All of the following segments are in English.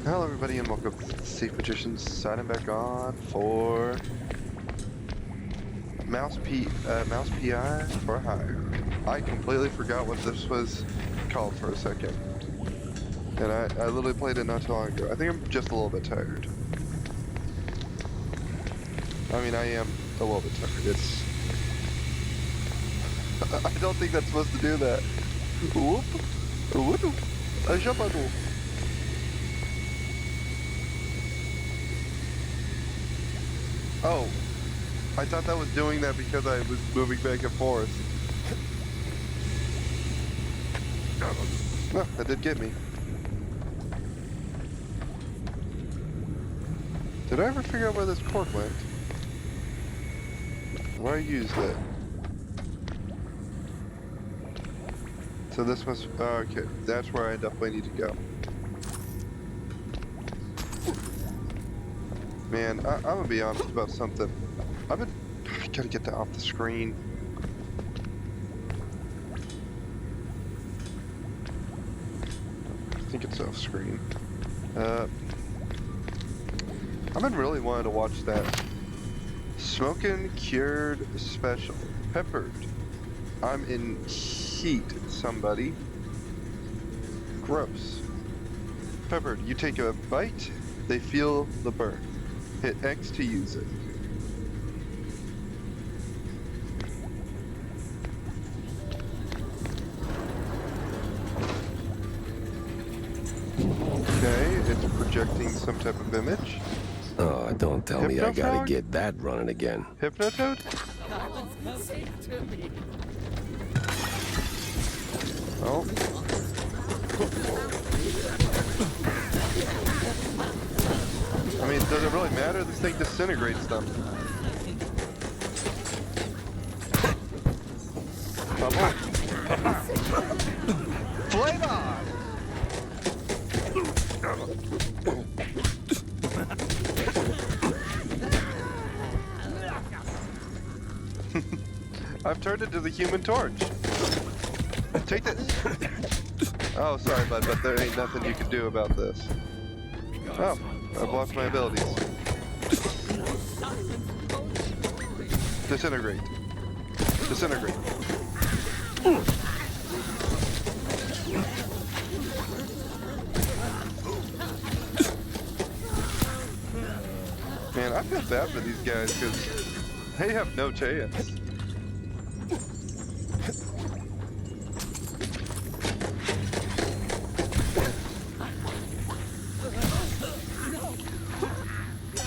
Hello everybody and welcome to SafeMagician, signing back on for Mouse PI for Hire. I completely forgot what this was called for a second. And I literally played it not too long ago. I think I'm just a little bit tired. I mean, I am a little bit tired. I don't think that's supposed to do that. Whoop. Whoop. I jump on it. Oh, I thought that was doing that because I was moving back and forth. No, that did get me. Did I ever figure out where this cord went? Where I used it? So this must... okay, that's where I definitely need to go. Man, I'm gonna be honest about something. I gotta get that off the screen. I think it's off screen. I've been really wanting to watch that Smokin' Cured Special. Peppered. I'm in heat, somebody. Gross. Peppered, you take a bite, they feel the burn. Hit X to use it. Okay, it's projecting some type of image. Oh, don't tell me I gotta get that running again. Hypnotoad? Oh. I mean, does it really matter? This thing disintegrates them. Bubble. Flame on! I've turned into the Human Torch. Take this. Oh, sorry, bud, but there ain't nothing you can do about this. Oh, I've lost my abilities. Disintegrate. Disintegrate. Man, I feel bad for these guys because they have no chance.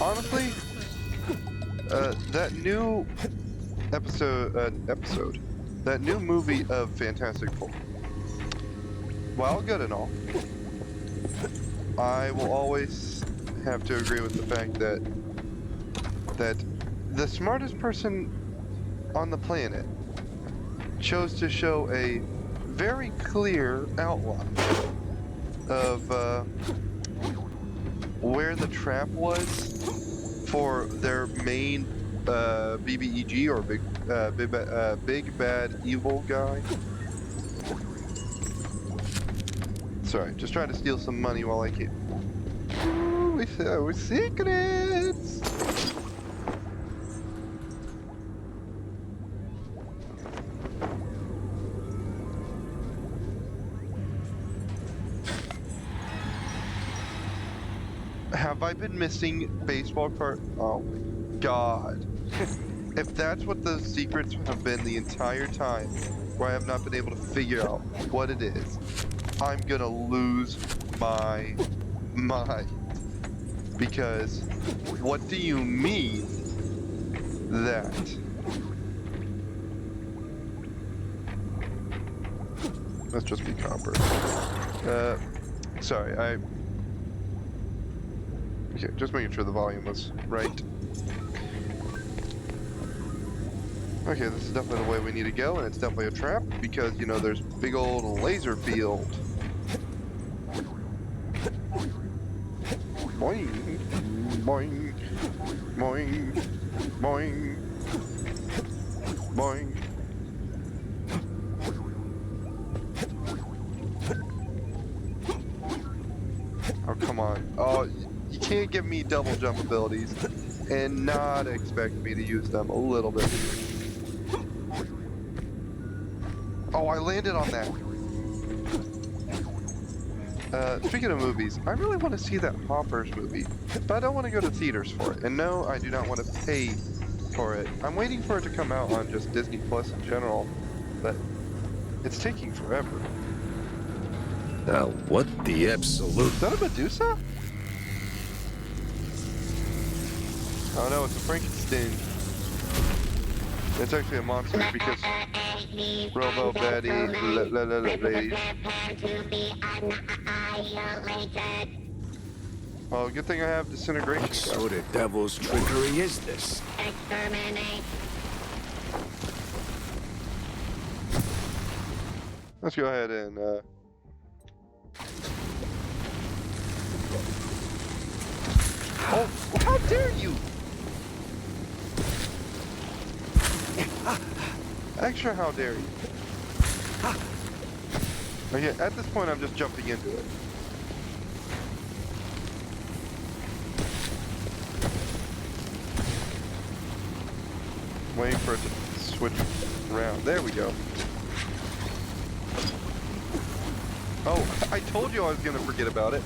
Honestly, that new that new movie of Fantastic Four, while good and all, I will always have to agree with the fact that the smartest person on the planet chose to show a very clear outline of where the trap was for their main BBEG or big bad evil guy. Sorry, just trying to steal some money while I can. Ooh, we saw secrets. Have I been missing baseball card? Oh my god. If that's what the secrets have been the entire time, where I have not been able to figure out what it is, I'm gonna lose my mind. Because, what do you mean that? Let's just be copper. Sorry, okay, just making sure the volume was right. Okay, this is definitely the way we need to go, and it's definitely a trap, because, you know, there's big old laser field. Boing, boing, boing, boing, boing. come on. Oh, you can't give me double jump abilities and not expect me to use them a little bit. Oh, I landed on that. Speaking of movies, I really want to see that Hoppers movie, but I don't want to go to theaters for it. And no, I do not want to pay for it. I'm waiting for it to come out on just Disney Plus in general, but it's taking forever. Now, what the absolute... Is that a Medusa? Oh no, it's a Frankenstein. It's actually a monster because Robo Betty ladies. Well, good thing I have disintegration. What sort of devil's trickery is this? Let's go ahead and oh, how dare you! Extra, how dare you? Okay, at this point, I'm just jumping into it. Waiting for it to switch around. There we go. Oh, I told you I was gonna forget about it.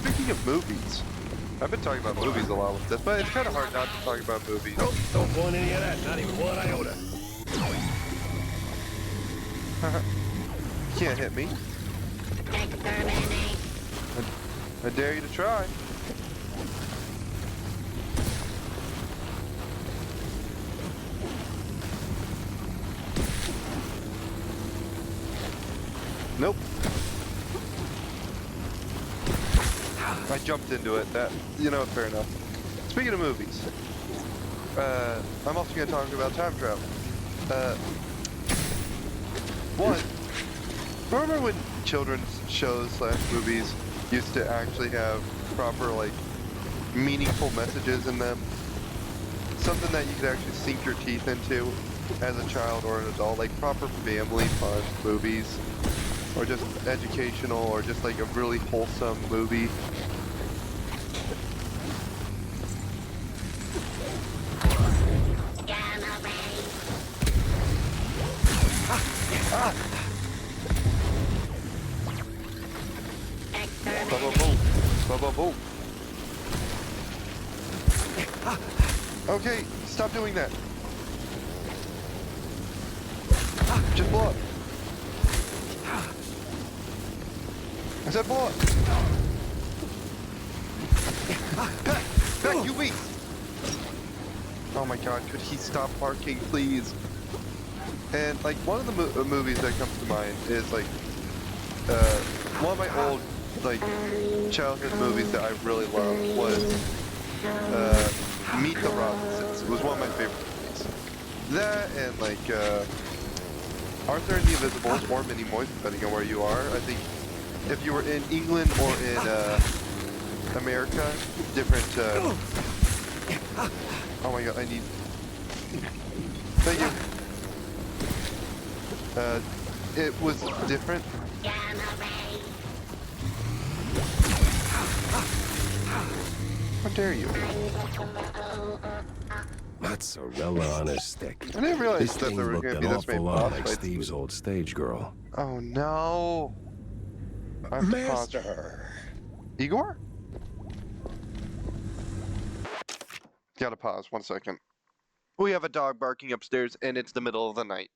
Speaking of movies, I've been talking about movies a lot with this, but it's kind of hard not to talk about movies. Nope, don't want any of that, not even one iota. You can't hit me. I dare you to try. Nope. I jumped into it. That, you know, fair enough. Speaking of movies, I'm also going to talk about time travel. One, remember when children's shows / movies used to actually have proper, like, meaningful messages in them? Something that you could actually sink your teeth into as a child or an adult, like proper family fun movies, or just educational, or just like a really wholesome movie. Ba-ba-boom. Ba-ba-boom. Okay, stop doing that. Just blow up. I said blow up. Back, you weak. Oh my god, could he stop barking, please? And like one of the movies that comes to mind is like one of my old like childhood movies that I really loved was Meet the Robinsons. It was one of my favorite movies. That and like Arthur and the Invisibles or Mini Moist, depending on where you are. I think if you were in England or in America, different. Oh my god, I need. Thank you. It was different. How dare you? Mozzarella on a stick. I didn't realize This that thing there were looked going to an be this awful many lot boss like fights. Steve's old stage girl. Oh no! I have to pause. Master! Igor? Gotta pause 1 second. We have a dog barking upstairs, and it's the middle of the night.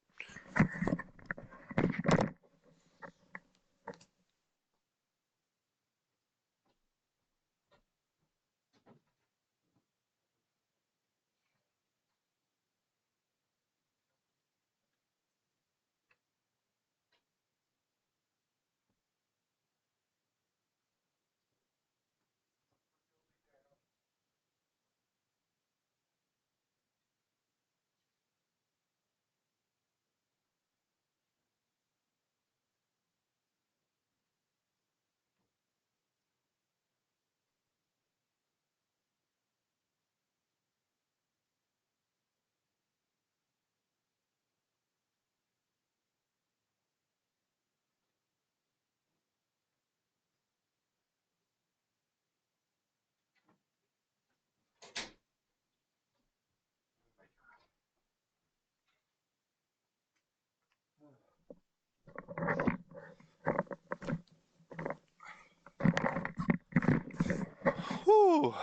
Whew.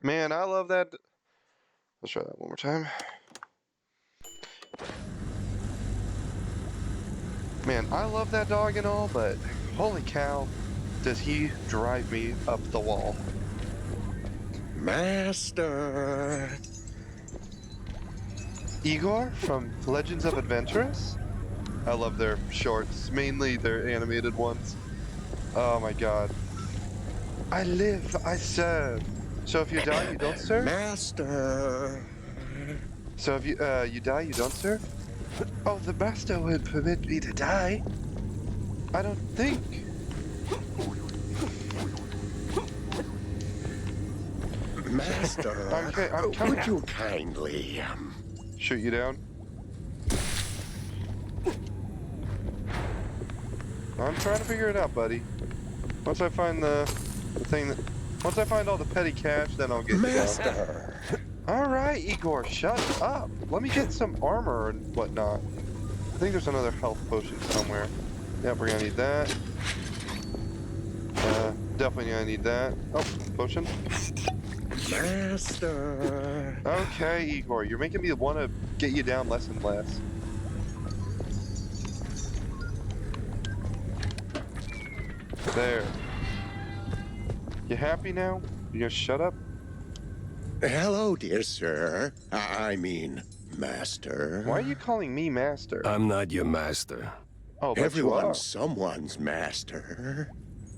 Man, I love that. Let's try that one more time. Man, I love that dog and all, but holy cow, does he drive me up the wall. Master. Igor from Legends of Adventurous? I love their shorts, mainly their animated ones. Oh my god. I live, I serve. So if you die, you don't serve? Master. So if you die, you don't serve? Oh, the master would permit me to die. I don't think. Master. Okay, I'm coming. Would you kindly Shoot you down? I'm trying to figure it out, buddy. Once I find the thing that... Once I find all the petty cash, then I'll get you down. Master. Alright, Igor, shut up. Let me get some armor and whatnot. I think there's another health potion somewhere. Yep, we're gonna need that. Definitely gonna need that. Oh, potion. Master. Okay, Igor, you're making me want to get you down less and less. There. You happy now? You gonna shut up? Hello, dear sir. I mean, master. Why are you calling me master? I'm not your master. Oh, but you are. Everyone's someone's master.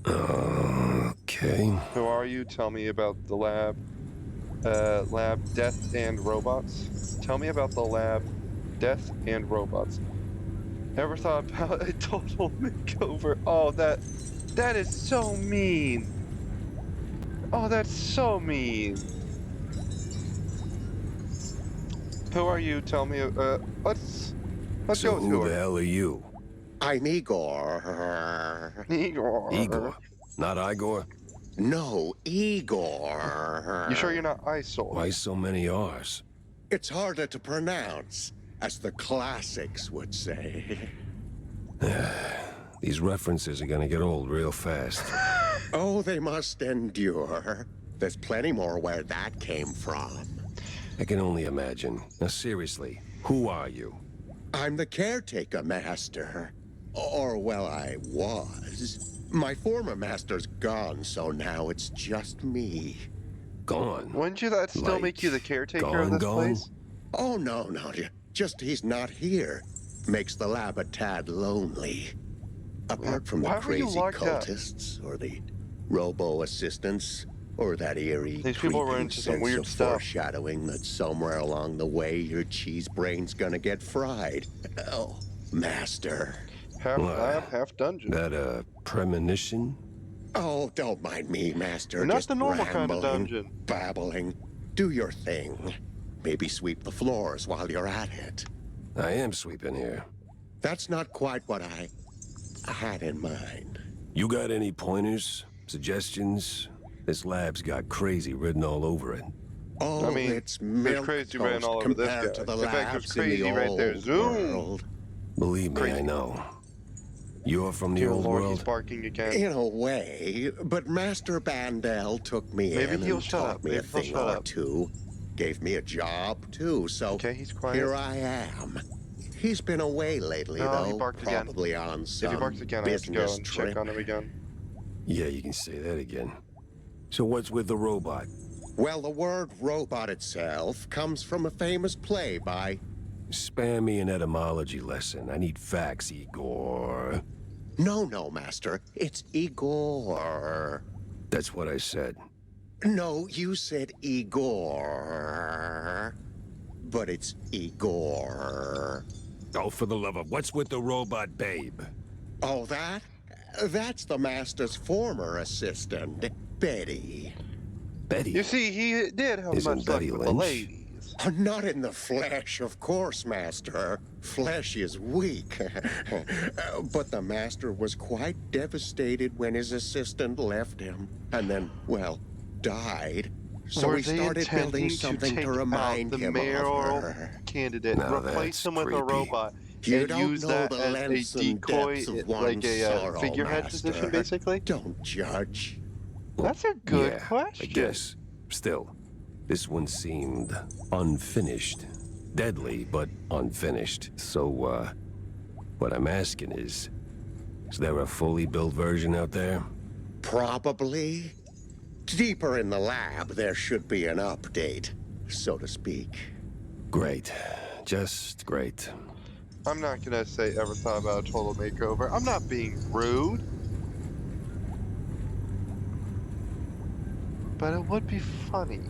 Okay. Who are you? Tell me about the lab. Lab Death and Robots. Tell me about the lab Death and Robots. Ever thought about a total makeover? Oh, that is so mean. Oh, that's so mean. Who are you? Tell me. Let's So go to who her. the hell are you? I'm Igor. Igor. Igor. Not Igor? No, Igor. You sure you're not Isol? Why so many R's? It's harder to pronounce, as the classics would say. These references are gonna get old real fast. Oh, they must endure. There's plenty more where that came from. I can only imagine. Now seriously, who are you? I'm the caretaker master. Or, well, I was. My former master's gone, so now it's just me. Gone? Wouldn't you that still Like, make you the caretaker of this gone? place? Oh, no, just he's not here. Makes the lab a tad lonely. Apart from the Why were you crazy locked up? cultists, or the robo-assistants, or that eerie, These people were creeping into some sense weird of stuff. foreshadowing that somewhere along the way your cheese brain's gonna get fried. Oh, master. Half What? lab, half dungeon. That a premonition? Oh, don't mind me, master. Not Just the normal kind of rambling, dungeon. babbling. Do your thing. Maybe sweep the floors while you're at it. I am sweeping here. That's not quite what I had in mind. You got any pointers? Suggestions? This lab's got crazy written all over it. Oh, I mean, it's there's milk crazy written toast all over this compared guy. to the In fact, there's labs in crazy the right there. old Zoom. world. Believe me, Crazy. I know. You're from the Dear old Lord, he's world? barking again. In a way, but Master Bandel took me Maybe in he'll and shut taught up. me a Maybe he'll thing shut or up. two. Gave me a job, too, so Okay, he's quiet. here I am. He's been away lately, Oh, he though. barked again. Probably on If some he barks again, I have to go business and trip. check on him again. Yeah, you can say that again. So what's with the robot? Well, the word robot itself comes from a famous play by... Spare me an etymology lesson. I need facts, Igor. No, Master. It's Igor. That's what I said. No, you said Igor. But it's Igor. Oh, for the love of... What's with the robot, babe? Oh, that? That's the Master's former assistant, Betty. Betty? You see, he did have Isn't much luck Betty with the Lynch? ladies. Not in the flesh, of course, Master. Flesh is weak. But the Master was quite devastated when his assistant left him. And then, well, died. So Were we they started building intending something take to remind out the him of mayoral her. candidate, Now replace that's him with a creepy. robot, You and don't use know that the as a lengths and decoy, depths of like one's a sorrow, figurehead position, Master. basically? Don't judge. That's a good Yeah, I question. guess. Still, this one seemed unfinished. Deadly, but unfinished. So, what I'm asking is there a fully built version out there? Probably. Deeper in the lab, there should be an update, so to speak. Great. Just great. I'm not gonna say ever thought about a total makeover. I'm not being rude. But it would be funny.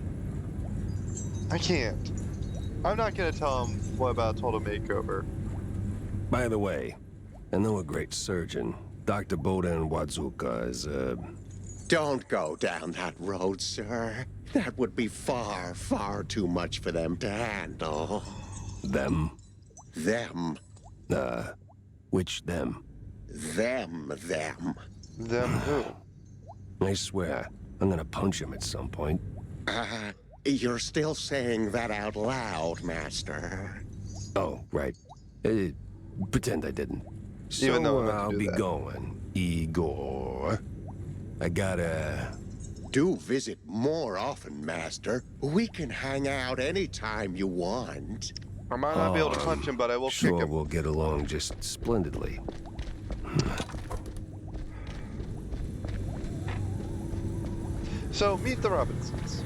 I can't. I'm not gonna tell him what about a total makeover. By the way, I know a great surgeon. Dr. Bodan Wadzuka is, Don't go down that road, sir. That would be far, far too much for them to handle. them? Them. Which them? Them. Them who? I swear, I'm gonna punch him at some point. You're still saying that out loud, Master. Oh, right. Pretend I didn't. Even though I So meant to I'll do be that. going, Igor. I gotta... Do visit more often, Master. We can hang out anytime you want. I might not be able to punch him, but I will kick Sure, him. we'll get along just splendidly. So, meet the Robinsons.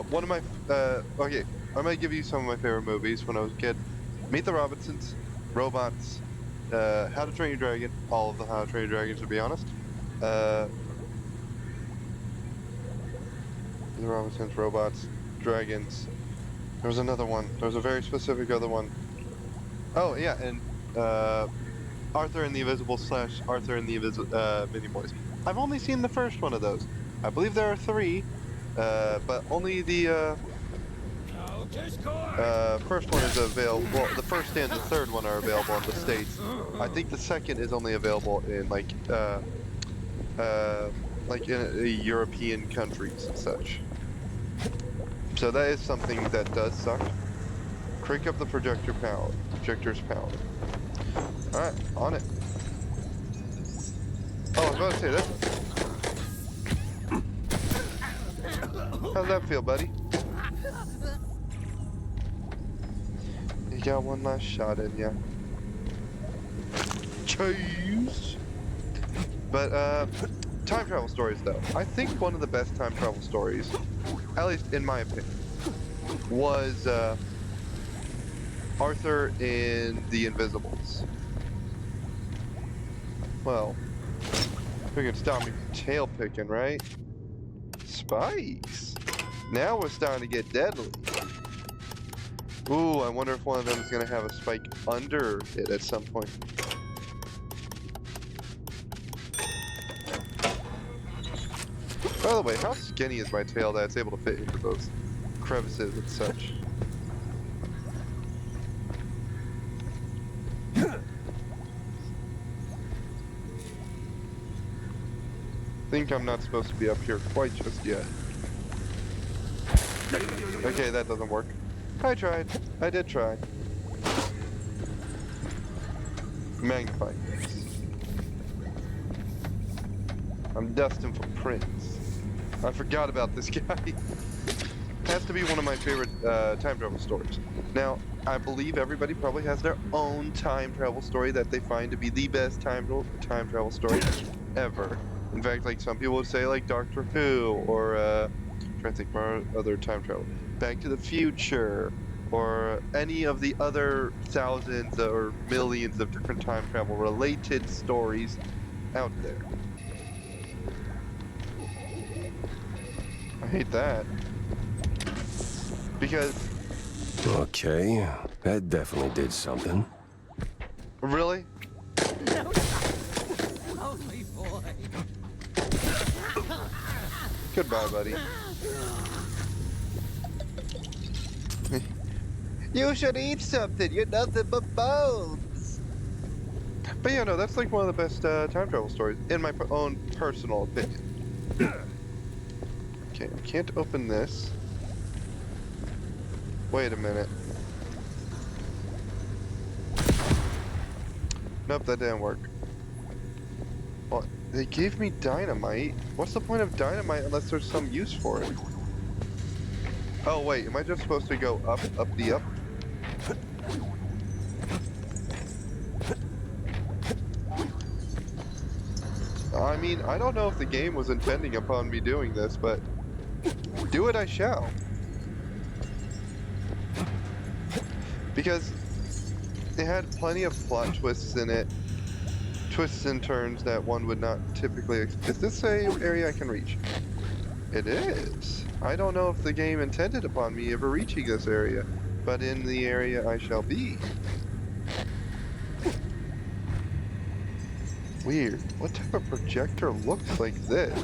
One of my, okay, I'm gonna give you some of my favorite movies when I was a kid. Meet the Robinsons, Robots, How to Train Your Dragon, all of the How to Train Your Dragons, to be honest. The Robinsons, Robots, Dragons. There was another one. There was a very specific other one. Oh, yeah, and, Arthur and the Invisible / Arthur and the Mini Boys. I've only seen the first one of those. I believe there are 3, but only the first one is available. Well, the first and the third one are available in the States. I think the second is only available in like in European countries and such. So that is something that does suck. Crank up the projector's power. Alright, on it. Oh, I was about to say this. How's that feel, buddy? You got one last shot in ya. Cheese! But, time travel stories, though. I think one of the best time travel stories, at least in my opinion, was, Arthur in The Invisibles. Well, we can stop me from tail picking, right? Spikes! Now we're starting to get deadly. Ooh, I wonder if one of them is going to have a spike under it at some point. By the way, how skinny is my tail that it's able to fit into those crevices and such? I think I'm not supposed to be up here quite just yet. Okay, that doesn't work. I tried. I did try. Magnifying glass. I'm destined for Prince. I forgot about this guy. Has to be one of my favorite time travel stories. Now, I believe everybody probably has their own time travel story that they find to be the best time travel story ever. In fact, like some people would say, like Doctor Who, or I'm trying to think of other time travel, Back to the Future, or any of the other thousands or millions of different time travel related stories out there. I hate that. Because... Okay, that definitely did something. Really? Only boy. Goodbye, buddy. You should eat something. You're nothing but bones. But yeah, no, that's like one of the best time travel stories, in my own personal opinion. Okay, I can't open this. Wait a minute. Nope, that didn't work. Well, they gave me dynamite. What's the point of dynamite unless there's some use for it? Oh wait, am I just supposed to go up, up the up? I mean, I don't know if the game was intending upon me doing this, but do it I shall. Because it had plenty of plot twists in it. Twists and turns that one would not typically... Is this a area I can reach? It is. I don't know if the game intended upon me ever reaching this area, but in the area I shall be. Weird. What type of projector looks like this?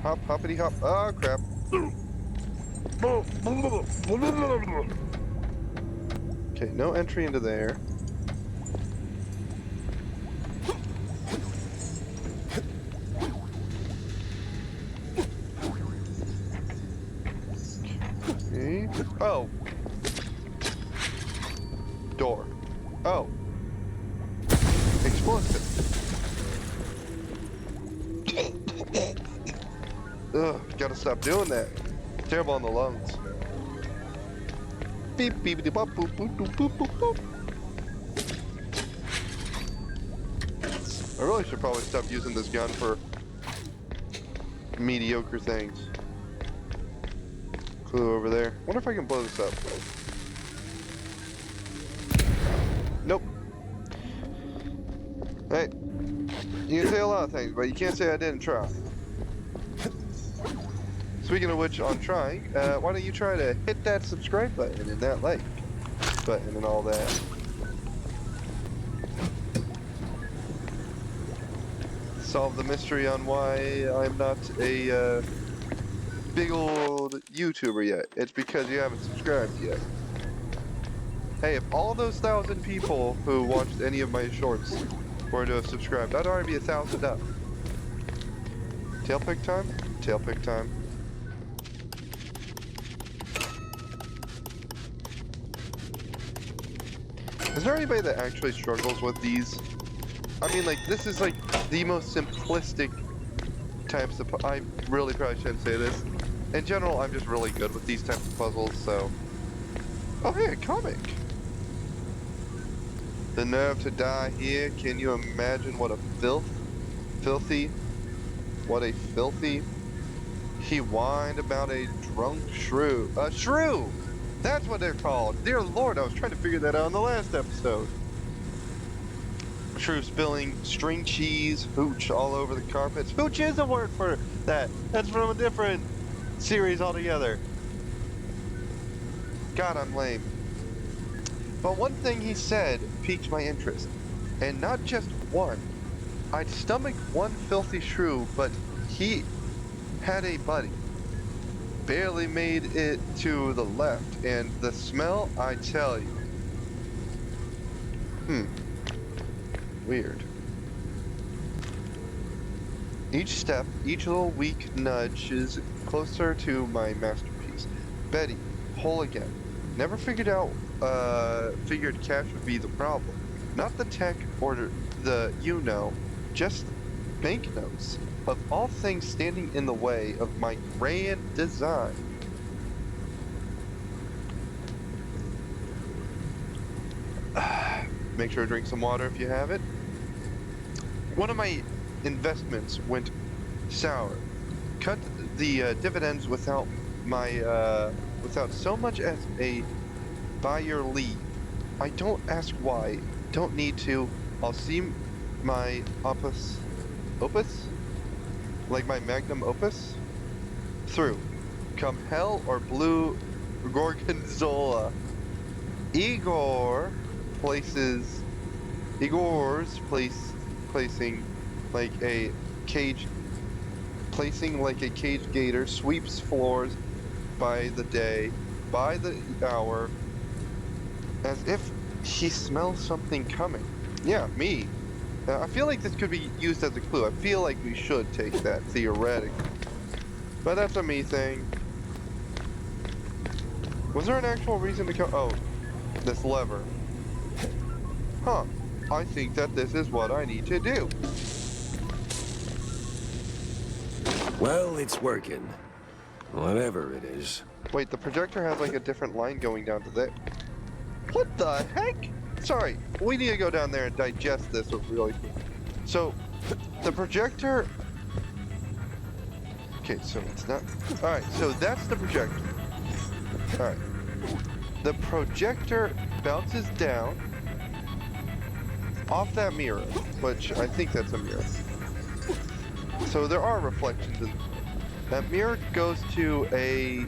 Hop, hoppity hop. Oh, crap. Okay, no entry into there. Okay. Oh. Door. Oh. Explosive. Ugh, gotta stop doing that. Terrible on the lungs. Beep beep beep boop boop boop boop boop boop. I really should probably stop using this gun for mediocre things. Clue over there. Wonder if I can blow this up. Nope. Hey, you can say a lot of things, but you can't say I didn't try. Speaking of which, on trying, why don't you try to hit that subscribe button and that like button and all that. Solve the mystery on why I'm not a big old YouTuber yet. It's because you haven't subscribed yet. Hey, if all those 1,000 people who watched any of my shorts were to have subscribed, I'd already be 1,000 up. Tail pick time? Tail pick time. Is there anybody that actually struggles with these? I mean, like, this is like the most simplistic types of... I really probably shouldn't say this. In general, I'm just really good with these types of puzzles, so... Oh, hey, a comic! The nerve to die here. Can you imagine what a filthy... What a filthy... He whined about a drunk shrew. A shrew! That's what they're called. Dear Lord, I was trying to figure that out in the last episode. Shrew spilling string cheese, hooch all over the carpets. Hooch is a word for that. That's from a different series altogether. God, I'm lame. But one thing he said piqued my interest. And not just one. I'd stomach one filthy shrew, but he had a buddy. Barely made it to the left, and the smell, I tell you. Weird. Each step, each little weak nudge is closer to my masterpiece. Betty, whole again. Never figured cash would be the problem. Not the tech or the just banknotes. Of all things standing in the way of my grand design. Make sure to drink some water if you have it. One of my investments went sour. Cut the dividends without without so much as a by your leave. I don't ask why. Don't need to. I'll see my opus? Like my magnum opus? Through. Come hell or blue gorgonzola. Igor's placing like a cage gator, sweeps floors by the day, by the hour, as if he smells something coming. Yeah, me. I feel like this could be used as a clue. I feel like we should take that, theoretically. But that's a me thing. Was there an actual reason to oh, this lever. Huh. I think that this is what I need to do. Well, it's working. Whatever it is. Wait, the projector has like a different line going down to there. What the heck? Sorry, we need to go down there and digest this really quick. So, the projector... Okay, so it's not... Alright, so that's the projector. Alright. The projector bounces down off that mirror, which I think that's a mirror. So there are reflections in that mirror. Goes to a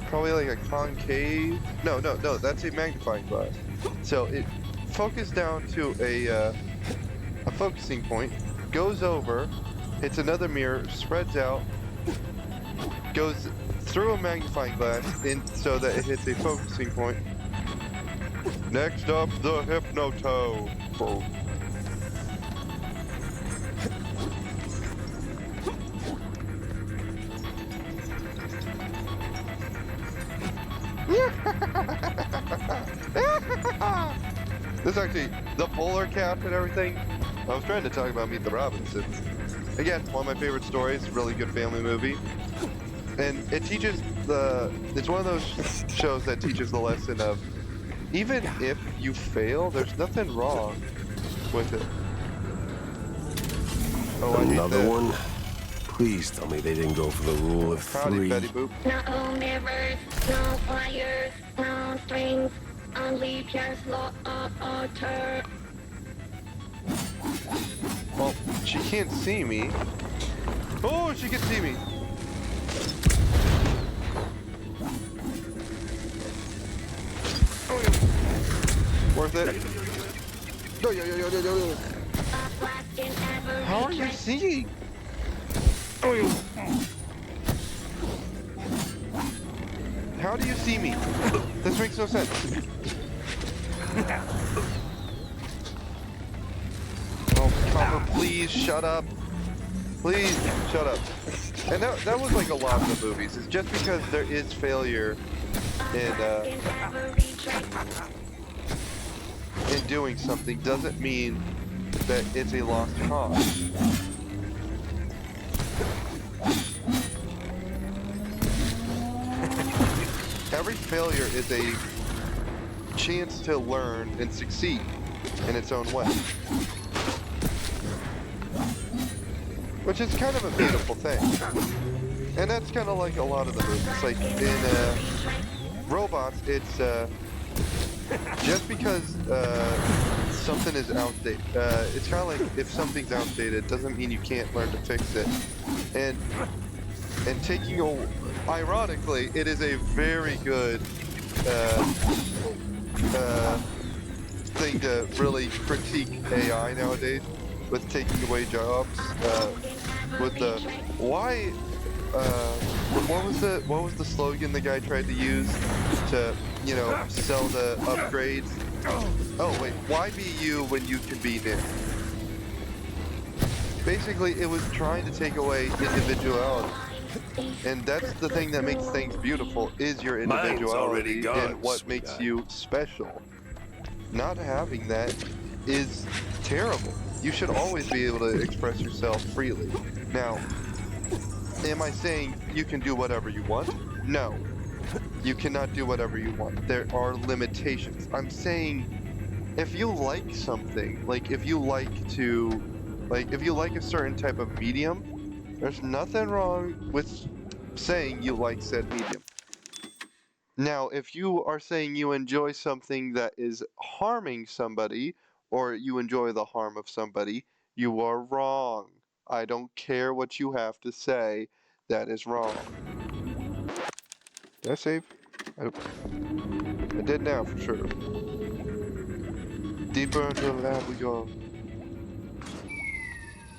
probably like a concave. No, that's a magnifying glass. So it focuses down to a focusing point, goes over, hits another mirror, spreads out, goes through a magnifying glass in so that it hits a focusing point. Next up, the Hypnotoad. This actually, the polar cap and everything. I was trying to talk about Meet the Robinsons. Again, one of my favorite stories, really good family movie. And it teaches it's one of those shows that teaches the lesson of, even if you fail, there's nothing wrong with it. Oh, Another one? Please tell me they didn't go for the rule of Howdy, three. Betty Boop. No mirrors, no fires, no strings, only just water. Well, she can't see me. Oh, she can see me. Oh, yeah. Worth it. Yo. How are you seeing? Oh, yeah. How do you see me? This makes no sense. Oh, Copper, please shut up. Please shut up. And that was like a lot of the movies. It's just because there is failure in doing something doesn't mean that it's a lost cause. Every failure is a chance to learn and succeed in its own way. Which is kind of a beautiful thing. And that's kind of like a lot of the movies. Like in Robots, it's just because something is outdated. It's kind of like if something's outdated, doesn't mean you can't learn to fix it. And taking a... Ironically, it is a very good thing to really critique AI nowadays with taking away jobs. With the what was the slogan the guy tried to use to sell the upgrades? Oh wait, why be you when you can be new? Basically, it was trying to take away individuality. And that's the thing that makes things beautiful, is your individuality and what makes you special. Not having that is terrible. You should always be able to express yourself freely. Now, am I saying you can do whatever you want? No. You cannot do whatever you want. There are limitations. I'm saying if you like something, like if you like a certain type of medium, there's nothing wrong with saying you like said medium. Now, if you are saying you enjoy something that is harming somebody, or you enjoy the harm of somebody, you are wrong. I don't care what you have to say, that is wrong. Did I save? I did now, for sure. Deeper into the lab we go.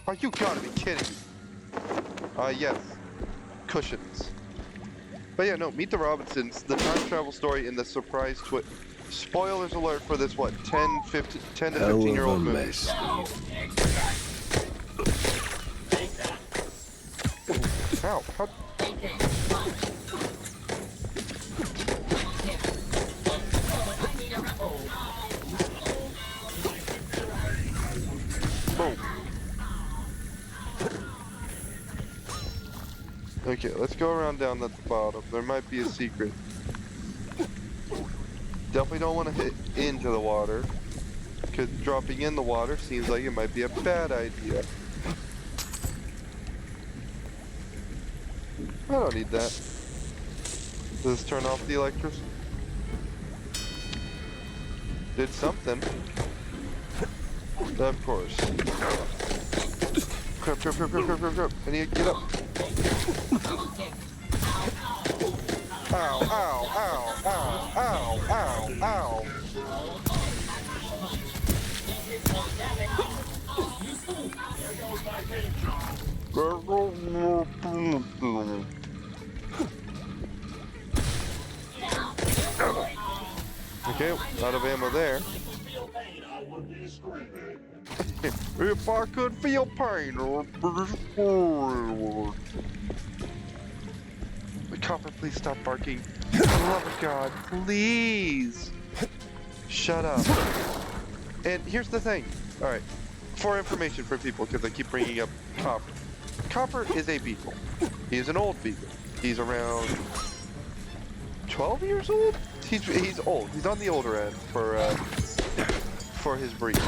Oh, you gotta be kidding me. Yes. Cushions. But yeah, no, Meet the Robinsons, the time travel story and the surprise twist. Spoilers alert for this, what, 10, 15, 10 to Hell of 15-year-old a movie. mess, Steve. Ow, how... Boom. Okay, let's go around down at the bottom. There might be a secret. Definitely don't want to hit into the water, because dropping in the water seems like it might be a bad idea. I don't need that. Does this turn off the electricity? Did something. Of course. Crap, crap, crap, crap, crap, crap, crap. I need to get up. Ow, ow, ow, ow, ow, ow, ow. Okay, out of ammo there. If I could feel pain, Copper, please stop barking. For the love of God, please. Shut up. And here's the thing. All right, for information for people, because I keep bringing up Copper. Copper is a beagle. He's an old beagle. He's around 12 years old. He's old. He's on the older end for his breed.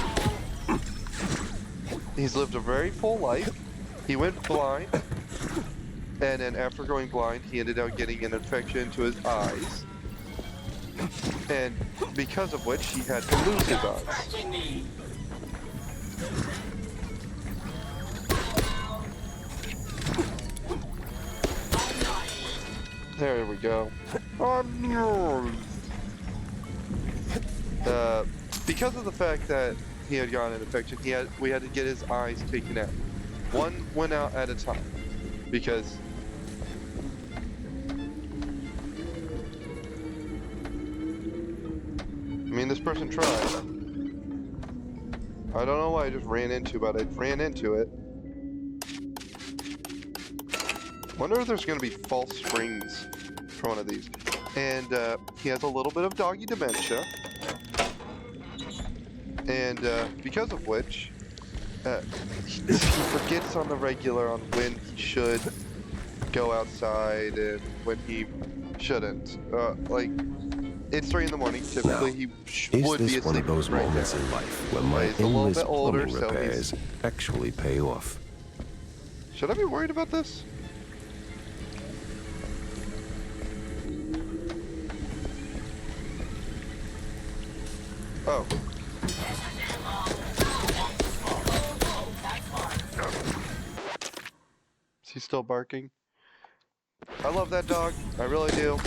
He's lived a very full life. He went blind, and then after going blind, he ended up getting an infection to his eyes, and because of which he had to lose his eyes. There we go. Because of the fact that he had gotten an infection, we had to get his eyes taken out. One went out at a time, because I mean, this person tried. I don't know why I just ran into, but I ran into it. Wonder if there's gonna be false springs for one of these. And he has a little bit of doggy dementia. And because of which, he forgets on the regular on when he should go outside and when he shouldn't. Like, it's 3 in the morning. Typically, he would be Is this asleep one of those right moments now. in life when my He's a little endless bit older, plumbing so repairs actually pay off? Should I be worried about this? Oh. Is he still barking? I love that dog. I really do.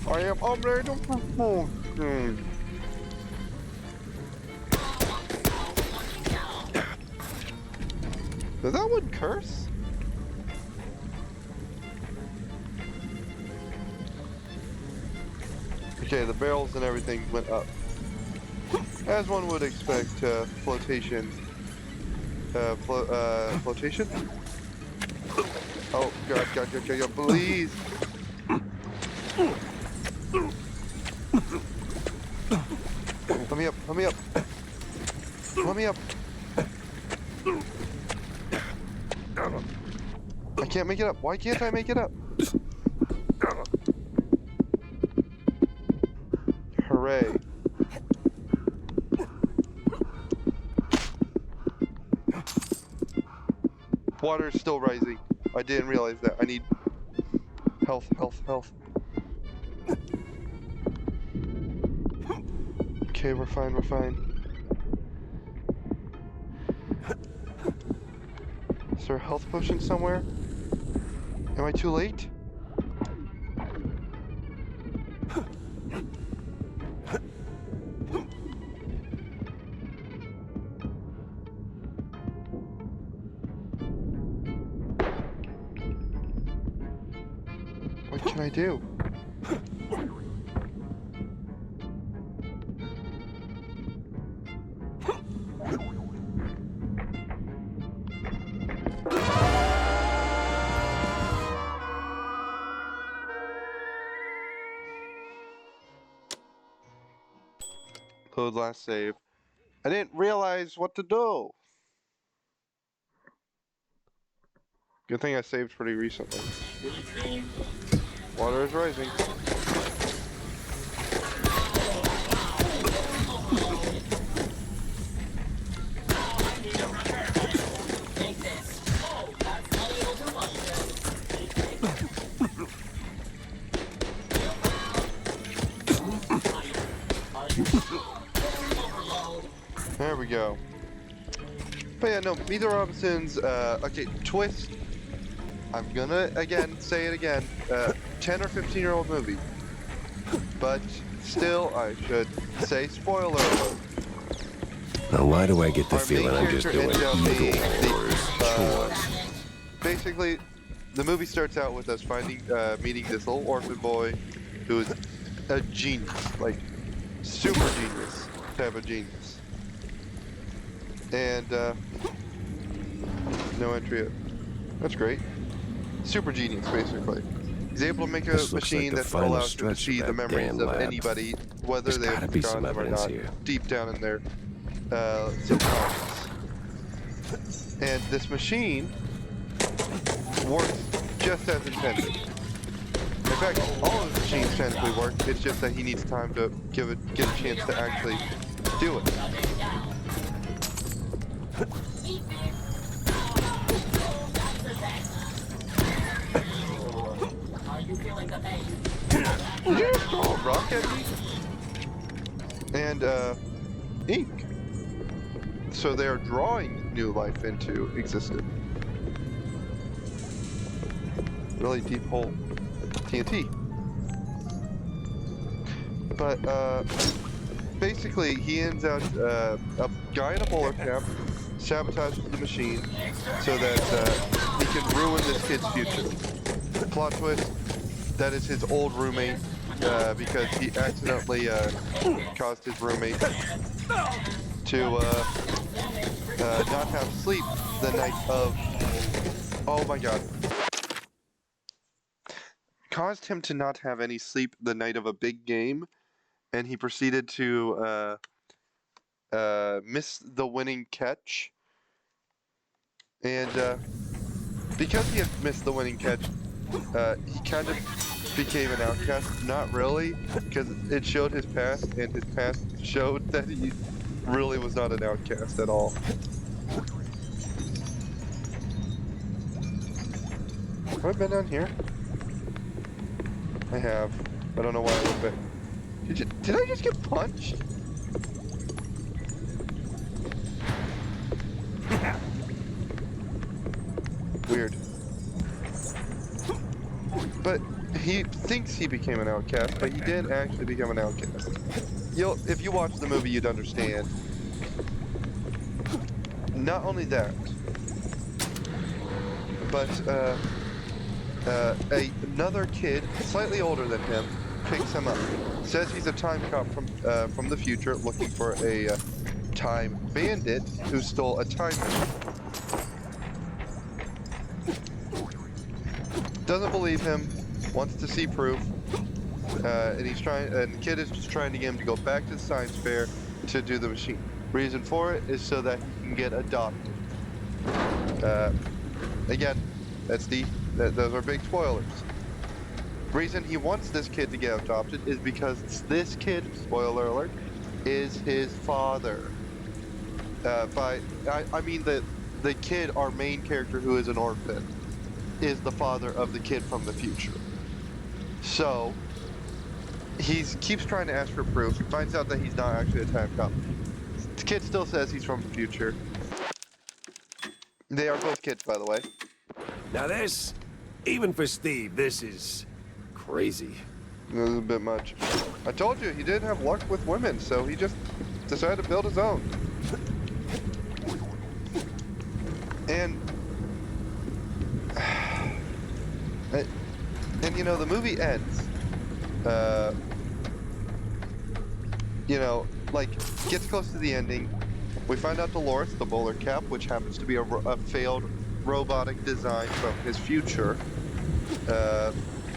I am ready for smoking. Does that one curse? Okay, the barrels and everything went up. As one would expect, flotation. Flotation? Oh, God, God, God, God, God, please! Let me up, let me up! Let me up! I can't make it up. Why can't I make it up? Hooray. Water is still rising. I didn't realize that. I need health, health, health. Okay, we're fine, we're fine. Is there a health potion somewhere? Am I too late? I do? Load last save. I didn't realize what to do. Good thing I saved pretty recently. Water is rising. There we go. But yeah, no, Meet the Robinsons, okay, twist. I'm gonna, again, say it again. 10 or 15-year-old movie. But still, I should say spoiler alert. Now, why do I get the Our feeling main I'm just doing character ends up evil being chores? basically, the movie starts out with us meeting this little orphan boy who is a genius, like super genius type of genius. And no entry. That's great. Super genius, basically. He's able to make a This looks machine like the that final allows him to stretch of see the that memories damn of lab. anybody, whether There's they've gotta be some forgotten them or evidence not, here. deep down in their subconscious. And this machine works just as intended. In fact, all of the machines technically work. It's just that he needs time to get a chance to actually do it. Did you just throw a rock at me? And ink. So they are drawing new life into existence. Really deep hole. TNT. But basically he ends out a guy in a bowler cap sabotages the machine so that he can ruin this kid's future. Plot twist, that is his old roommate because he accidentally caused his roommate to not have sleep the night of, oh my god. Caused him to not have any sleep the night of a big game, and he proceeded to miss the winning catch. And because he had missed the winning catch, he kind of became an outcast. Not really, because it showed his past, and his past showed that he really was not an outcast at all. Have I been down here? I have. I don't know why I went back. Did I just get punched? Weird. But he thinks he became an outcast, but he didn't actually become an outcast. If you watch the movie, you'd understand. Not only that, but another kid, slightly older than him, picks him up. Says he's a time cop from the future, looking for a time bandit who stole a time machine. Doesn't believe him, wants to see proof, and the kid is just trying to get him to go back to the science fair to do the machine. Reason for it is so that he can get adopted. Again, those are big spoilers. Reason he wants this kid to get adopted is because this kid, spoiler alert, is his father. I mean the kid, our main character who is an orphan, is the father of the kid from the future. So he keeps trying to ask for proof. He finds out that he's not actually a time cop. The kid still says he's from the future. They are both kids, by the way. Now this, even for Steve, this is crazy. This is a bit much. I told you, he didn't have luck with women, so he just decided to build his own. And And you know, the movie ends, you know, like, gets close to the ending. We find out Dolores, the bowler cap, which happens to be a failed robotic design from his future,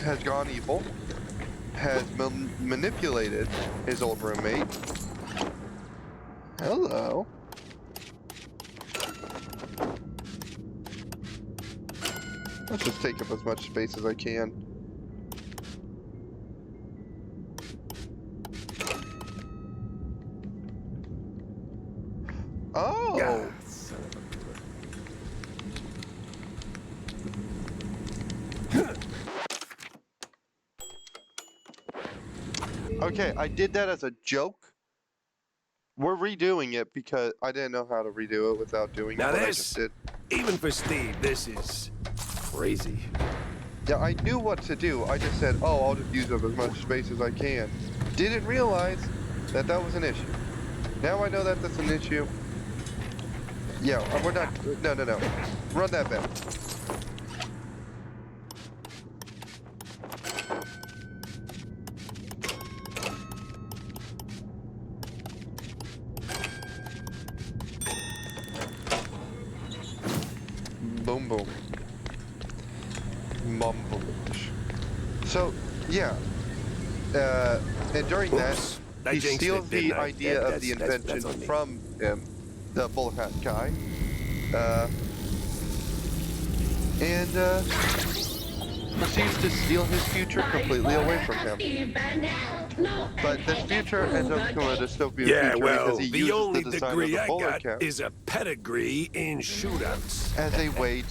has gone evil, has manipulated his old roommate. Hello. Let's just take up as much space as I can. Oh! Yeah, son of Okay, I did that as a joke. We're redoing it because I didn't know how to redo it without doing Now what I just this, did. even for Steve, this is crazy. Yeah, I knew what to do. I just said, oh, I'll just use up as much space as I can. Didn't realize that that was an issue. Now I know that that's an issue. Yeah, we're not. No, no, no. Run that back. Boom, boom. Mumble. So, yeah. And during Oops, I that, he jinxed steals it, the didn't I? idea of the That's invention on me. from him, the bull hat guy. And proceeds to steal his future completely away from him. But this future ends up becoming a dystopian Yeah, future because well, he the uses the only design of degree the I bowler got cap is a pedigree in shootouts. as a way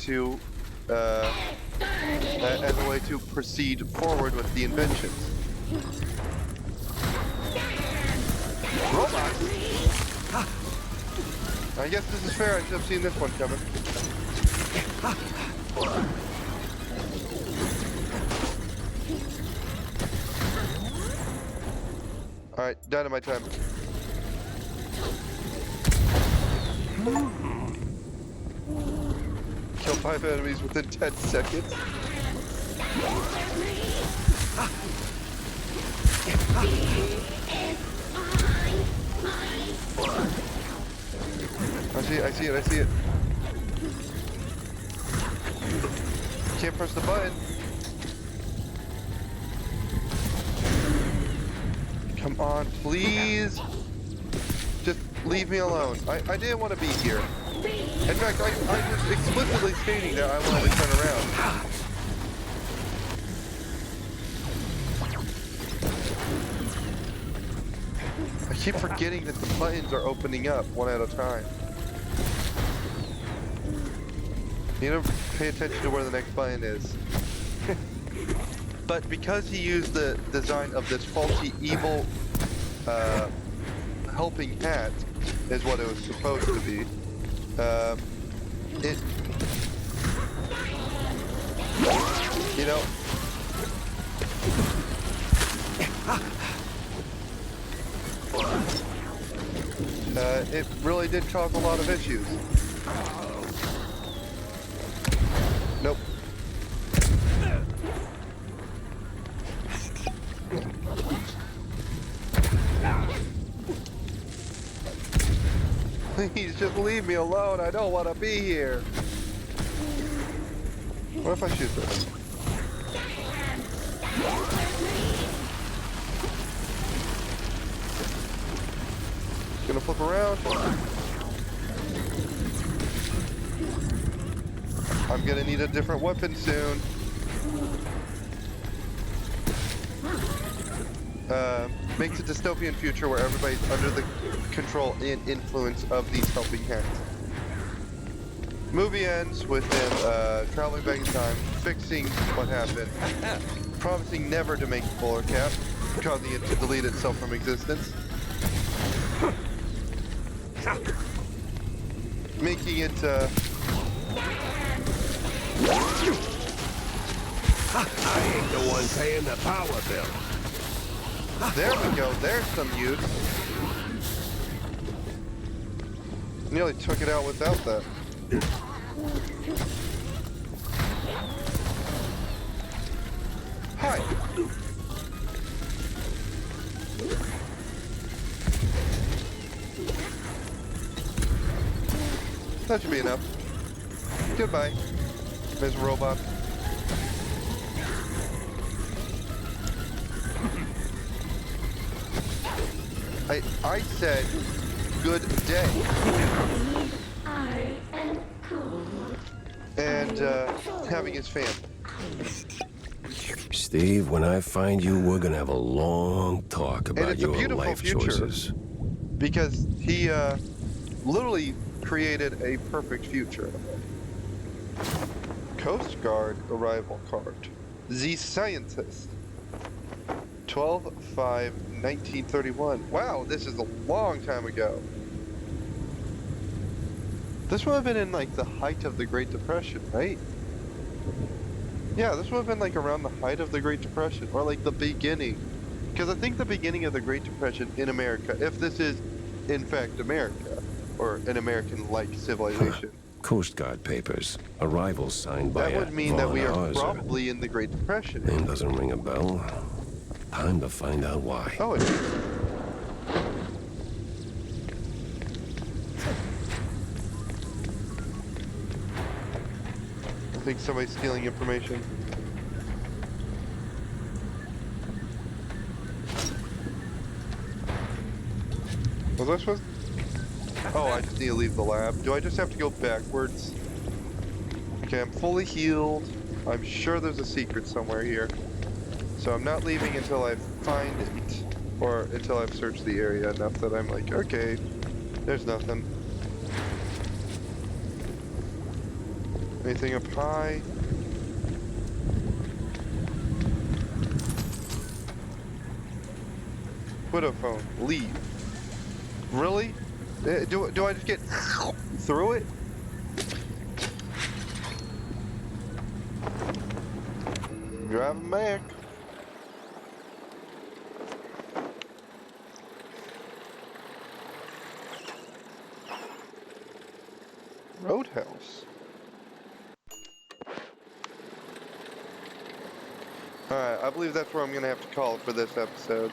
to proceed forward with the inventions. Robots. I guess this is fair. I should have seen this one coming. All right, dynamite time. Kill 5 enemies within 10 seconds. I see it. Can't press the button. Come on, please. Just leave me alone. I didn't want to be here. In fact, I was explicitly stating that I wanted to turn around. I keep forgetting that the buttons are opening up one at a time. You need to pay attention to where the next button is. But because he used the design of this faulty, evil, helping hat, is what it was supposed to be. It, you know, it really did cause a lot of issues. Nope. Please just leave me alone. I don't want to be here. What if I shoot this? Gonna flip around. I'm gonna need a different weapon soon. Makes a dystopian future where everybody's under the control and influence of these helping hands. Movie ends with him traveling back in time, fixing what happened, promising never to make the bowler cap, causing it to delete itself from existence, making it I ain't the one paying the power bill. there we go, there's some use. Nearly took it out without that. Hi. That should be enough. Goodbye, Miss Robot. I said good day. I am cool. And having his family. Steve, when I find you, we're gonna have a long talk And about it's a your beautiful life future. choices. Because he literally created a perfect future. Coast Guard arrival card. The Scientist. 12/5/1931. Wow, this is a long time ago. This would have been in like the height of the Great Depression, right? Yeah, this would have been like around the height of the Great Depression, or like the beginning. Because I think the beginning of the Great Depression in America, if this is in fact America, or an American-like civilization, Coast Guard papers. Arrival signed by that would mean that we are Von Arzer. probably in the Great Depression. Name doesn't ring a bell. Time to find out why. Oh, it is. I think somebody's stealing information. Was I supposed to? Oh, I just need to leave the lab. Do I just have to go backwards? Okay, I'm fully healed. I'm sure there's a secret somewhere here. So I'm not leaving until I find it. Or until I've searched the area enough that I'm like, okay, there's nothing. Anything up high? Widow phone. Leave. Really? Do I just get through it? Driving back. Roadhouse. Alright, I believe that's where I'm gonna have to call it for this episode.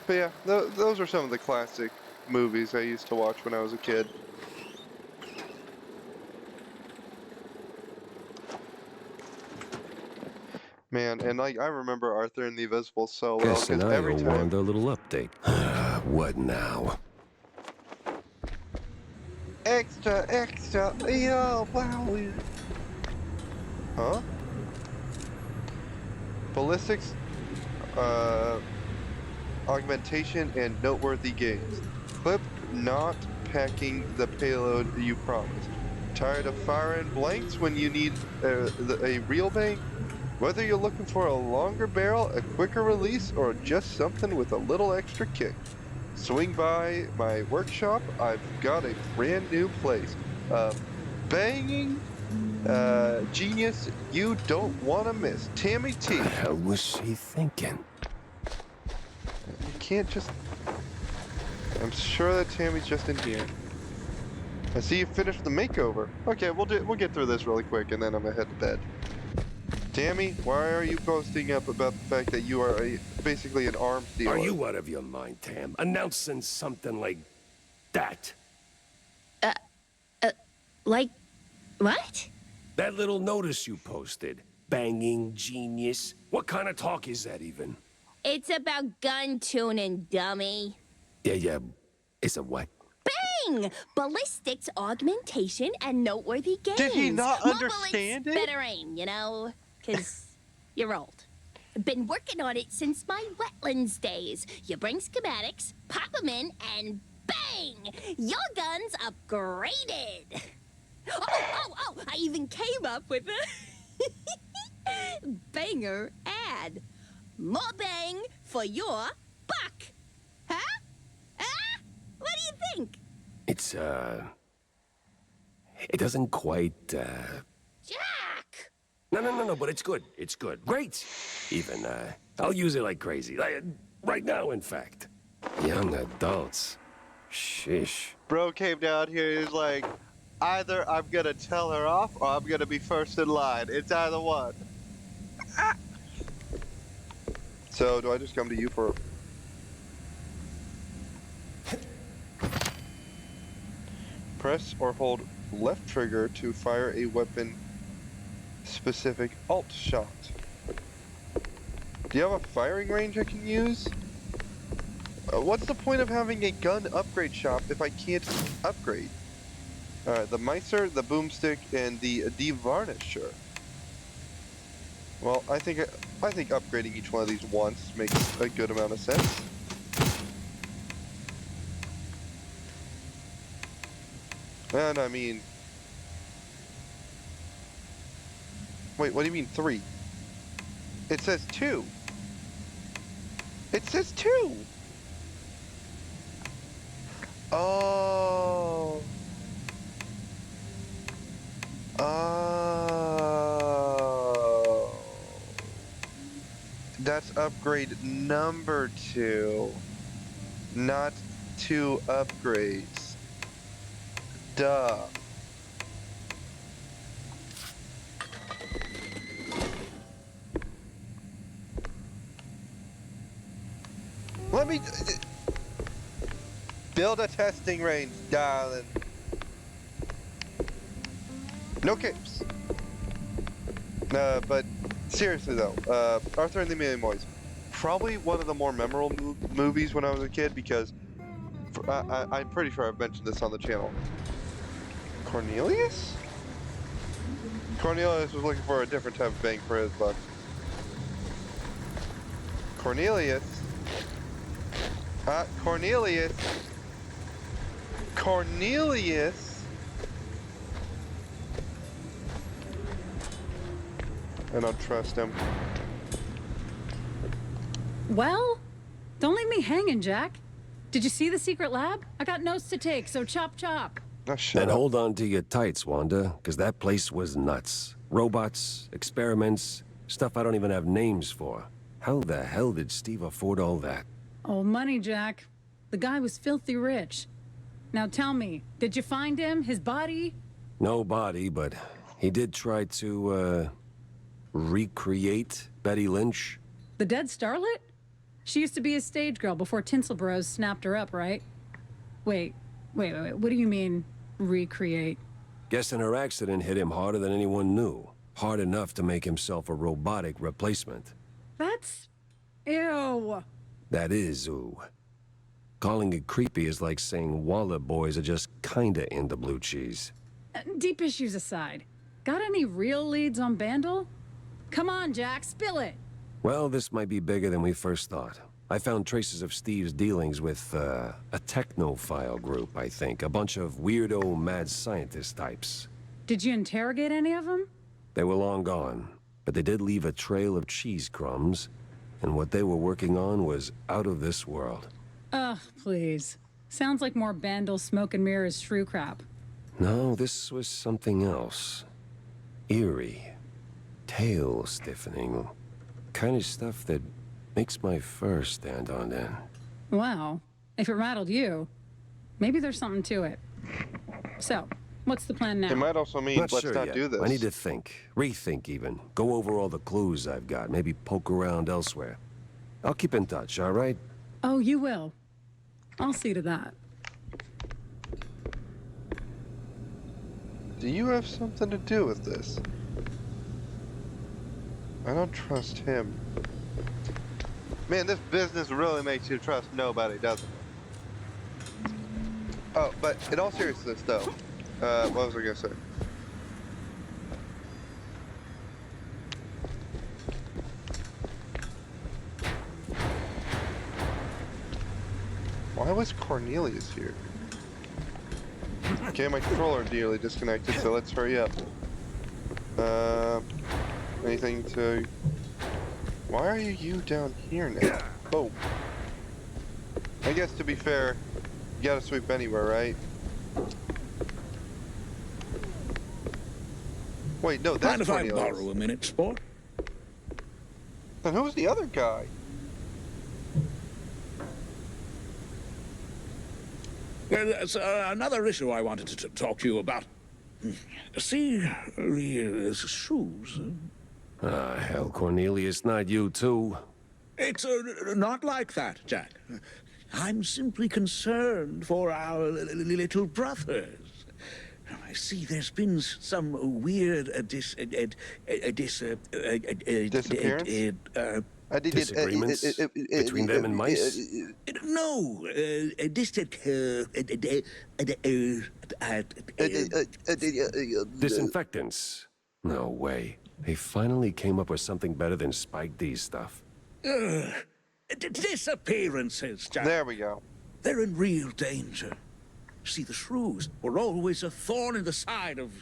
But yeah, those are some of the classic movies I used to watch when I was a kid. Man, and like I remember Arthur and the Invisible so well Guess and because I every time. wanted a little update. What now? Extra, extra, yo, wow. Huh? Ballistics, augmentation, and noteworthy gains. Clip not packing the payload you promised. Tired of firing blanks when you need a real bang? Whether you're looking for a longer barrel, a quicker release, or just something with a little extra kick, swing by my workshop. I've got a brand new place. Banging genius you don't want to miss. Tammy T. What the hell was she thinking? You can't just... I'm sure that Tammy's just in here. I see you finished the makeover. Okay, we'll get through this really quick and then I'm gonna head to bed. Tammy, why are you posting up about the fact that you are basically an arms dealer? Are you out of your mind, Tam? Announcing something like that? Like, what? That little notice you posted. Banging genius. What kind of talk is that even? It's about gun tuning, dummy. Yeah. It's a what? Bang! Ballistics, augmentation, and noteworthy gains. Did he not More understand bullets, it? better aim, you know? Because you're old. Been working on it since my wetlands days. You bring schematics, pop them in, and bang! Your gun's upgraded. Oh! I even came up with a banger ad. More bang for your buck. Huh? What do you think? It's, it doesn't quite, Jack! No, but it's good. It's good. Great! Even, I'll use it like crazy. Right now, in fact. Young adults. Sheesh. Bro came down here, he's like, either I'm gonna tell her off or I'm gonna be first in line. It's either one. So, do I just come to you for... Press or hold left trigger to fire a weapon-specific alt shot. Do you have a firing range I can use? What's the point of having a gun upgrade shop if I can't upgrade? Alright, the Meister, the Boomstick, and the Devarnisher. Well, I think upgrading each one of these once makes a good amount of sense. And I mean... Wait, what do you mean 3? It says 2. It says 2! Oh. Oh. That's upgrade number 2. Not 2 upgrades. Duh. Let me... Build a testing range, darling. No capes. But seriously though, Arthur and the Minimoys, probably one of the more memorable movies when I was a kid because I'm pretty sure I've mentioned this on the channel. Cornelius? Cornelius was looking for a different type of bang for his buck. Cornelius? Cornelius? Cornelius? I don't trust him. Well, don't leave me hanging, Jack. Did you see the secret lab? I got notes to take, so chop chop. Oh, shut And up. hold on to your tights, Wanda, because that place was nuts. Robots, experiments, stuff I don't even have names for. How the hell did Steve afford all that? Oh, money, Jack. The guy was filthy rich. Now tell me, did you find him? His body? No body, but he did try to, recreate Betty Lynch. The dead starlet? She used to be a stage girl before Tinsel Bros snapped her up, right? Wait. What do you mean, recreate? Guessing her accident hit him harder than anyone knew. Hard enough to make himself a robotic replacement. That's... ew. That is, ooh. Calling it creepy is like saying Waller boys are just kinda into blue cheese. Deep issues aside, got any real leads on Bandle? Come on, Jack, spill it. Well, this might be bigger than we first thought. I found traces of Steve's dealings with, a technophile group, I think. A bunch of weirdo mad scientist types. Did you interrogate any of them? They were long gone, but they did leave a trail of cheese crumbs, and what they were working on was out of this world. Ugh, please. Sounds like more Bandle smoke and mirrors shrew crap. No, this was something else. Eerie. Tail stiffening. Kind of stuff that makes my fur stand on end. Wow. If it rattled you, maybe there's something to it. So, what's the plan now? It might also mean Not let's sure not yet. do this. I need to think. Rethink even. Go over all the clues I've got. Maybe poke around elsewhere. I'll keep in touch, all right? Oh, you will. I'll see to that. Do you have something to do with this? I don't trust him. Man, this business really makes you trust nobody, doesn't it? Oh, but in all seriousness, though, what was I gonna say? Why was Cornelius here? Okay, my controller nearly disconnected, so let's hurry up. Anything to... Why are you down here now? Oh. I guess to be fair, you gotta sweep anywhere, right? Wait, no, that's Mind if I Cornelius. borrow a minute, sport? Then who's the other guy? Well, there's another issue I wanted to talk to you about. See the shoes? Ah, hell, Cornelius, not you too. It's not like that, Jack. I'm simply concerned for our little brothers. I see there's been some weird Disappearance? Disagreements between them and mice? no, Disinfectants? No way. They finally came up with something better than Spike D's stuff. disappearances, Jack. There we go. They're in real danger. See, the shrews were always a thorn in the side of,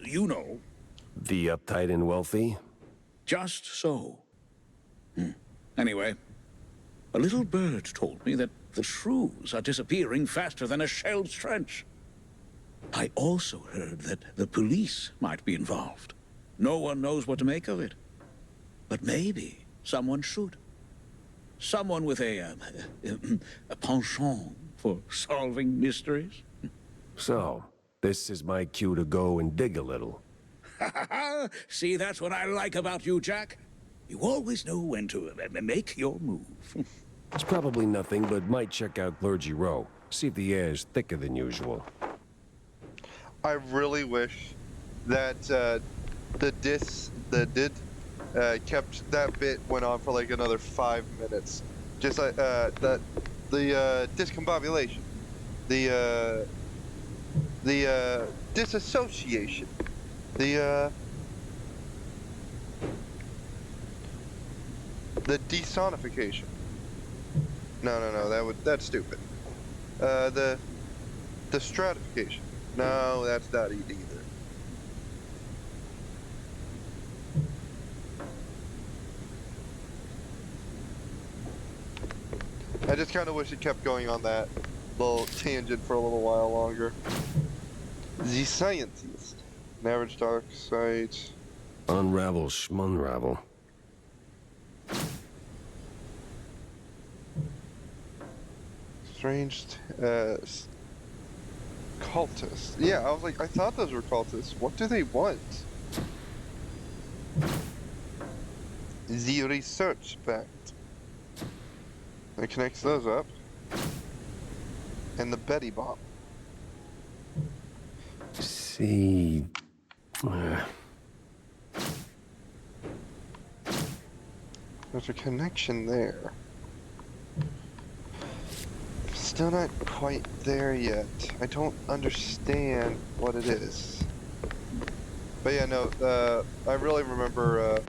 you know. The uptight and wealthy? Just so. Anyway, a little bird told me that the shrews are disappearing faster than a shelled trench. I also heard that the police might be involved. No one knows what to make of it. But maybe someone should. Someone with a penchant for solving mysteries. So, this is my cue to go and dig a little. See, that's what I like about you, Jack. You always know when to make your move. It's probably nothing, but might check out Clergy Row. See if the air is thicker than usual. I really wish that kept that bit went on for like another 5 minutes. Just like the discombobulation, the disassociation, the desonification. No, that's stupid. The stratification. No, that's not it either. I just kind of wish it kept going on that little tangent for a little while longer. The scientist. An average dark site. Unravel schmunravel. Strange, cultists. Yeah, I was like, I thought those were cultists. What do they want? The research pact. It connects those up. And the Betty Bop. See... There's a connection there. Still not quite there yet. I don't understand what it is. But yeah, no, I really remember,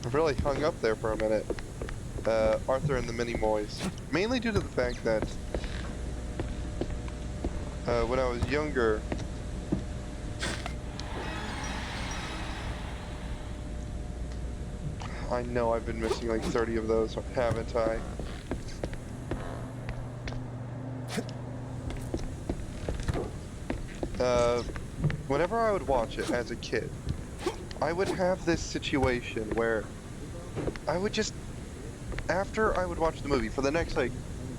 I really hung up there for a minute. Arthur and the Mini-Moys. Mainly due to the fact that, when I was younger, I know I've been missing like 30 of those, haven't I? Whenever I would watch it as a kid, I would have this situation where I would just, after I would watch the movie for the next like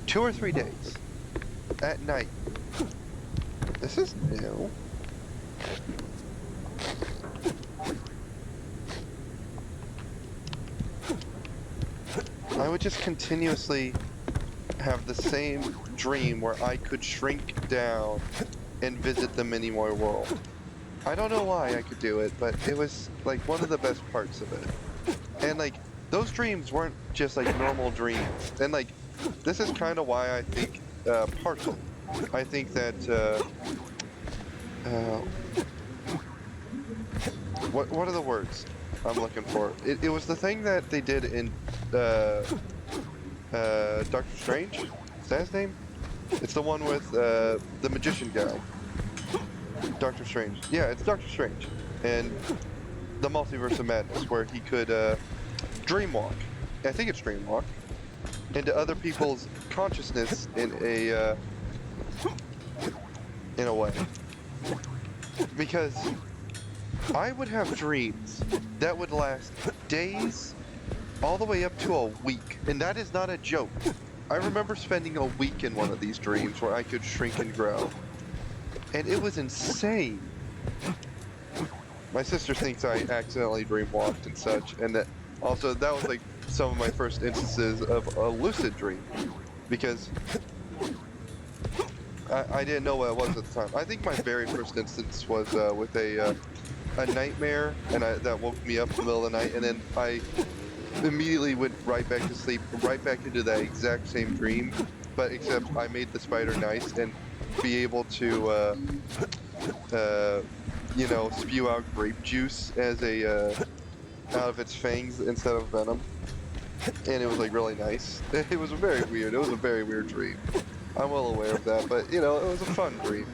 2 or 3 days, at night, this is new. I would just continuously have the same dream where I could shrink down and visit the Mini-Moy world. I don't know why I could do it, but it was like one of the best parts of it. And like, those dreams weren't just like normal dreams. And like, this is kind of why I think, partial. I think that, what are the words I'm looking for? It was the thing that they did in, Doctor Strange? Is that his name? It's the one with, the magician guy. Doctor Strange. Yeah, it's Doctor Strange. And the Multiverse of Madness, where he could, dreamwalk. I think it's dreamwalk. Into other people's consciousness in a way. Because I would have dreams that would last days all the way up to a week. And that is not a joke. I remember spending a week in one of these dreams where I could shrink and grow. And it was insane. My sister thinks I accidentally dreamwalked and such, and that was like some of my first instances of a lucid dream, because I didn't know what it was at the time. I think my very first instance was with a nightmare, and that woke me up in the middle of the night, and then I immediately went right back to sleep, right back into that exact same dream, but except I made the spider nice and be able to, you know, spew out grape juice as out of its fangs instead of venom, and it was like really nice. It was very weird. It was a very weird dream. I'm well aware of that, but you know, it was a fun dream.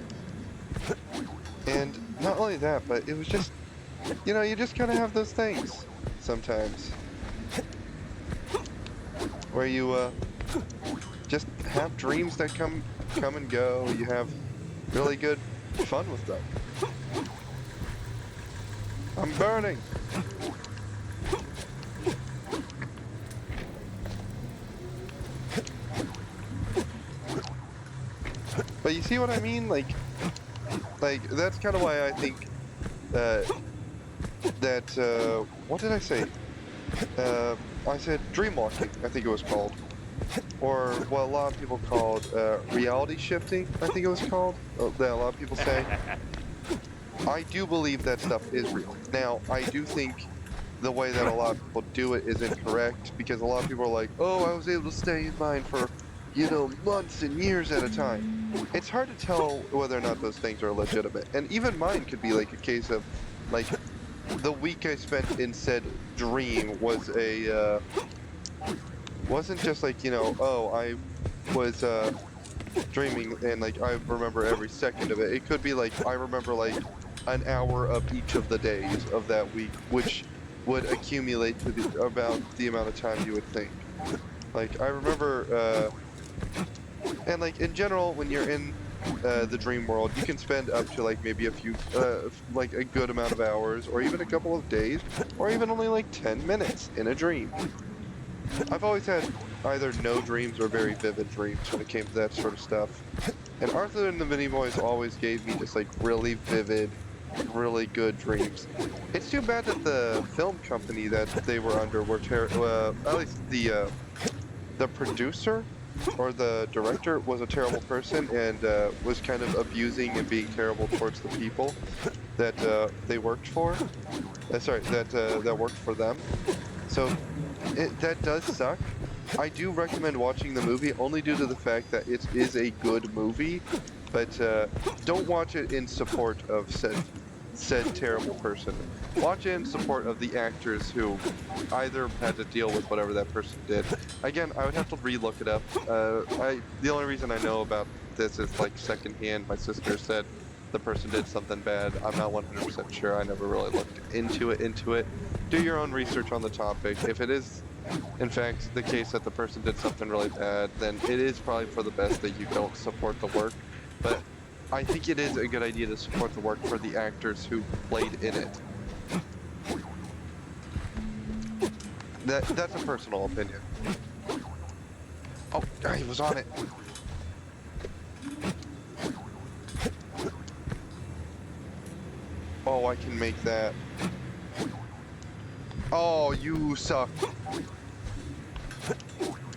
And not only that, but it was just, you know, you just kind of have those things sometimes where you just have dreams that come and go. You have really good fun with them. I'm burning. But you see what I mean? Like that's kind of why I think what did I say? I said dreamwalking, I think it was called. Or what a lot of people called reality shifting, I think it was called. That a lot of people say. I do believe that stuff is real. Now, I do think the way that a lot of people do it is incorrect, because a lot of people are like, oh, I was able to stay in mine for, you know, months and years at a time. It's hard to tell whether or not those things are legitimate. And even mine could be like a case of, like, the week I spent in said dream was wasn't just like, you know, oh, I was dreaming and like I remember every second of it. It could be like I remember like an hour of each of the days of that week, which would accumulate to about the amount of time you would think. Like I remember, and like in general, when you're in the dream world, you can spend up to like maybe a few, like a good amount of hours, or even a couple of days, or even only like 10 minutes in a dream. I've always had either no dreams or very vivid dreams when it came to that sort of stuff. And Arthur and the Minimoys always gave me just like really vivid, really good dreams. It's too bad that the film company that they were under were at least the producer or the director was a terrible person and was kind of abusing and being terrible towards the people that they worked for. That worked for them. So that does suck. I do recommend watching the movie only due to the fact that it is a good movie, but don't watch it in support of said terrible person. Watch it in support of the actors who either had to deal with whatever that person did. Again, I would have to re-look it up. The only reason I know about this is like secondhand. My sister said the person did something bad. I'm not 100% sure. I never really looked into it. Do your own research on the topic. If it is, in fact, the case that the person did something really bad, then it is probably for the best that you don't support the work. But I think it is a good idea to support the work for the actors who played in it. That's a personal opinion. Oh, he was on it. Oh, I can make that. Oh, you suck.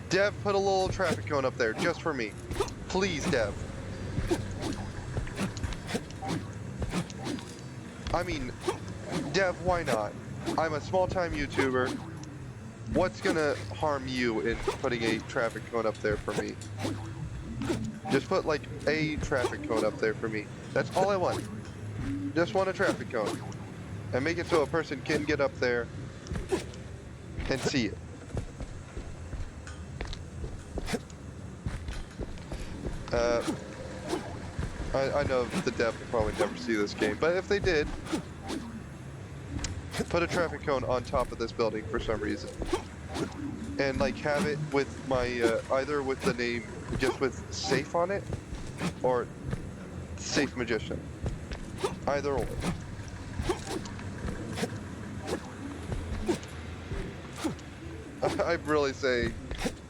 Dev, put a little traffic cone up there, just for me. Please, Dev. I mean, Dev, why not? I'm a small-time YouTuber. What's gonna harm you in putting a traffic cone up there for me? Just put, like, a traffic cone up there for me. That's all I want. Just want a traffic cone. And make it so a person can get up there and see it. I know the dev will probably never see this game, but if they did, put a traffic cone on top of this building for some reason. And like have it with my, either with the name, just with Safe on it, or SafeMagician. Either or. I'm really saying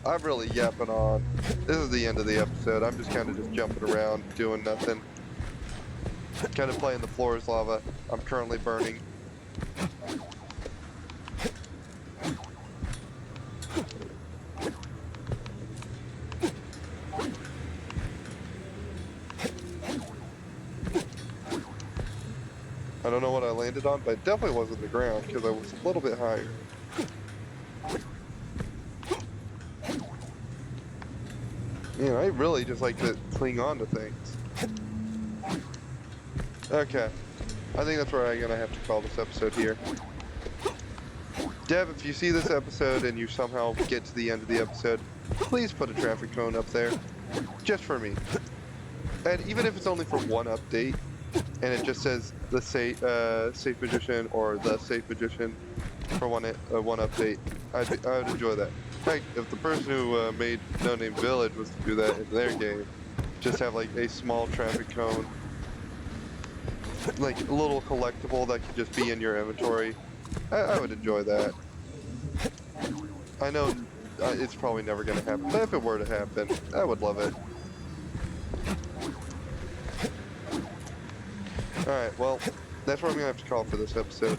I'm really yapping on. This is the end of the episode. I'm just kind of just jumping around, doing nothing. Kind of playing the floor is lava. I'm currently burning. I don't know what I landed on, but it definitely wasn't the ground because I was a little bit higher. Man, I really just like to cling on to things. Okay. I think that's where I'm gonna have to call this episode here. Dev, if you see this episode and you somehow get to the end of the episode, please put a traffic cone up there. Just for me. And even if it's only for one update, and it just says the Safe Magician or the Safe Magician for one update, I would enjoy that. Heck, if the person who made No Name Village was to do that in their game, just have like a small traffic cone, like a little collectible that could just be in your inventory, I would enjoy that. I know it's probably never going to happen, but if it were to happen, I would love it. Alright, well, that's what I'm going to have to call for this episode.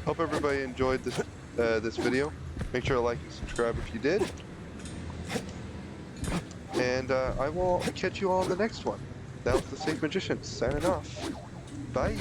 Hope everybody enjoyed this this video. Make sure to like and subscribe if you did. And I will catch you all in the next one. That was the Safe Magician, signing off. Bye!